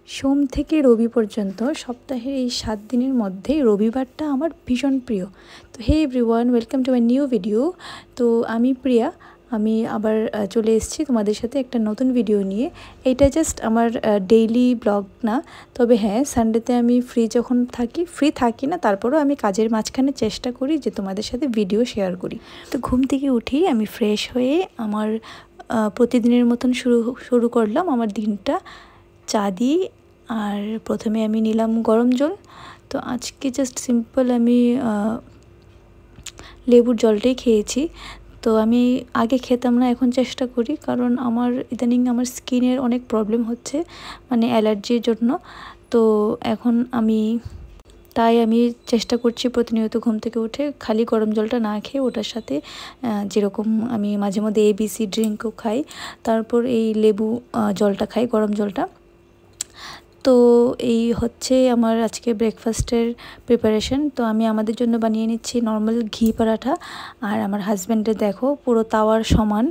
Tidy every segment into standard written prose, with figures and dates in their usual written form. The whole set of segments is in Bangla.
সোম থেকে রবি পর্যন্ত সপ্তাহের এই 7 দিনের মধ্যে রবিবারটা আমার ভীষণ প্রিয়। তো hey everyone, welcome to my new video. তো আমি প্রিয়া, আমি আবার চলে এসেছি তোমাদের সাথে একটা নতুন ভিডিও নিয়ে। এইটা জাস্ট আমার ডেইলি ব্লগ না, তবে হ্যাঁ সানডেতে আমি ফ্রি থাকি না, তারপরেও আমি কাজের মাঝখানে চেষ্টা করি যে তোমাদের সাথে ভিডিও শেয়ার করি। তো ঘুম থেকে উঠেই আমি ফ্রেশ হয়ে আমার প্রতিদিনের মতন শুরু করলাম আমার দিনটা চা দিয়ে। আর প্রথমে আমি নিলাম গরম জল। তো আজকে জাস্ট সিম্পল আমি লেবুর জলটাই খেয়েছি। তো আমি আগে খেতাম না, এখন চেষ্টা করি, কারণ ইদানিং আমার স্কিনের অনেক প্রবলেম হচ্ছে, মানে অ্যালার্জির জন্য। তো এখন তাই আমি চেষ্টা করছি প্রতিনিয়ত ঘুম থেকে উঠে খালি গরম জলটা না খেয়ে ওটার সাথে যেরকম আমি মাঝে মধ্যে ABC ড্রিঙ্কও খাই, তারপর এই লেবু জলটা খাই, গরম জলটা। তো এই হচ্ছে আমার আজকে ব্রেকফাস্টের প্রিপারেশন। তো আমি আমাদের জন্য বানিয়ে নিচ্ছি নর্মাল ঘি পরাঠা, আর আমার হাজব্যান্ডের দেখো পুরো তাওয়ার সমান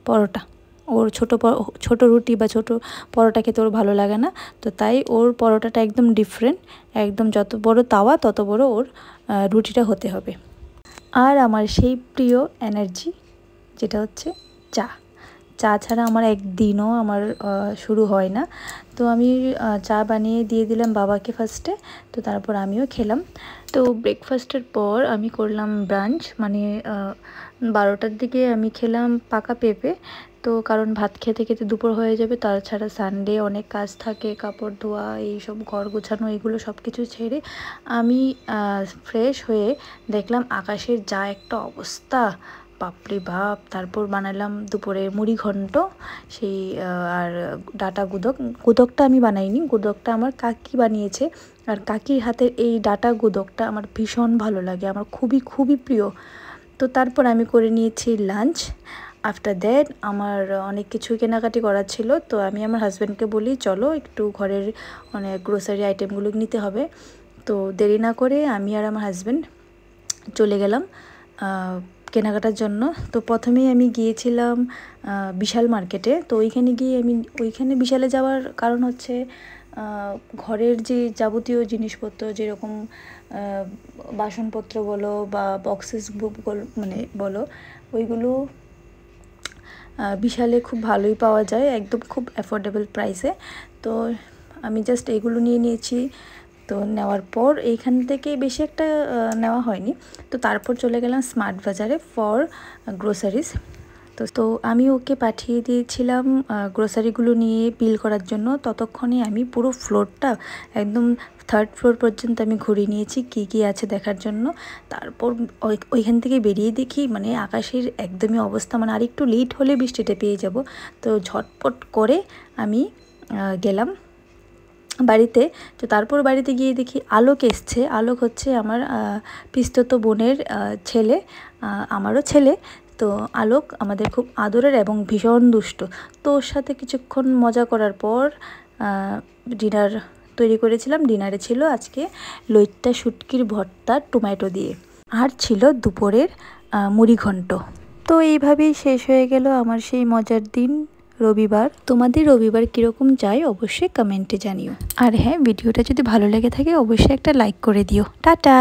পরোটা। ওর ছোট রুটি বা ছোট পরোটা খেতে ওর ভালো লাগে না, তো তাই ওর পরোটাটা একদম ডিফারেন্ট, একদম যত বড় তাওয়া তত বড় ওর রুটিটা হতে হবে। আর আমার সেই প্রিয় এনার্জি যেটা হচ্ছে চা ছাড়া আমার একদিনও শুরু হয় না। তো আমি চা বানিয়ে দিয়ে দিলাম বাবাকে ফার্স্টে, তো তারপর আমিও খেলাম। তো ব্রেকফাস্টের পর আমি করলাম ব্রাঞ্চ, মানে 12টার দিকে আমি খেলাম পাকা পেঁপে। তো কারণ ভাত খেতে খেতে দুপুর হয়ে যাবে, তাছাড়া সানডে অনেক কাজ থাকে, কাপড় ধোয়া, এইসব ঘর গোছানো, এগুলো সব কিছু ছেড়ে আমি ফ্রেশ হয়ে দেখলাম আকাশের যা একটা অবস্থা, বাপরে বাপ। তারপর বানালাম দুপুরে মুড়ি ঘন্ট, সেই আর ডাটা গুদকটা আমি বানাইনি, গুদকটা আমার কাকি বানিয়েছে। আর কাকির হাতের এই ডাটা গুদকটা আমার ভীষণ ভালো লাগে, আমার খুবই খুবই প্রিয়। তো তারপর আমি করে নিয়েছি লাঞ্চ। আফটার দ্যাট আমার অনেক কিছু কেনাকাটি করার ছিল, তো আমি আমার হাজব্যান্ডকে বলি চলো একটু ঘরের অনেক গ্রোসারি আইটেমগুলো নিতে হবে। তো দেরি না করে আমি আর আমার হাজব্যান্ড চলে গেলাম কেনাকাটার জন্য। তো প্রথমেই আমি গিয়েছিলাম বিশাল মার্কেটে। তো ওইখানে বিশালে যাওয়ার কারণ হচ্ছে ঘরের যে যাবতীয় জিনিসপত্র, যেরকম বাসনপত্র বলো বা বক্সেস বলো, ওইগুলো বিশালে খুব ভালোই পাওয়া যায়, একদম খুব অ্যাফোর্ডেবল প্রাইসে। তো আমি জাস্ট এগুলো নিয়ে নিয়েছি। তো নেওয়ার পর এইখান থেকে বেশি একটা নেওয়া হয়নি, তো তারপর চলে গেলাম স্মার্ট বাজারে ফর গ্রোসারিজ। তো আমি ওকে পাঠিয়ে দিয়েছিলাম গ্রোসারিগুলো নিয়ে বিল করার জন্য। ততক্ষণে আমি পুরো ফ্লোরটা একদম 3rd ফ্লোর পর্যন্ত আমি ঘুরিয়ে নিয়েছি কী কী আছে দেখার জন্য। তারপর ওইখান থেকে বেরিয়ে দেখি মানে আকাশের একদমই অবস্থা, মানে আর একটু লেট হলে বৃষ্টিটা পেয়ে যাব। তো ঝটপট করে আমি গেলাম বাড়িতে। তো তারপর বাড়িতে গিয়ে দেখি আলোক এসছে। আলোক হচ্ছে আমার পিস্তত বোনের ছেলে, আমারও ছেলে। তো আলোক আমাদের খুব আদরের এবং ভীষণ দুষ্ট। তো ওর সাথে কিছুক্ষণ মজা করার পর ডিনার তৈরি করেছিলাম। ডিনারে ছিল আজকে লইট্টা শুটকির ভর্তা টমেটো দিয়ে, আর ছিল দুপুরের মুড়ি ঘন্ট। তো এইভাবেই শেষ হয়ে গেল আমার সেই মজার দিন রবিবার। তোমাদের রবিবার কীরকম যায় অবশ্যই কমেন্টে জানিও। আর হ্যাঁ, ভিডিওটা যদি ভালো লেগে থাকে অবশ্যই একটা লাইক করে দিও। টাটা।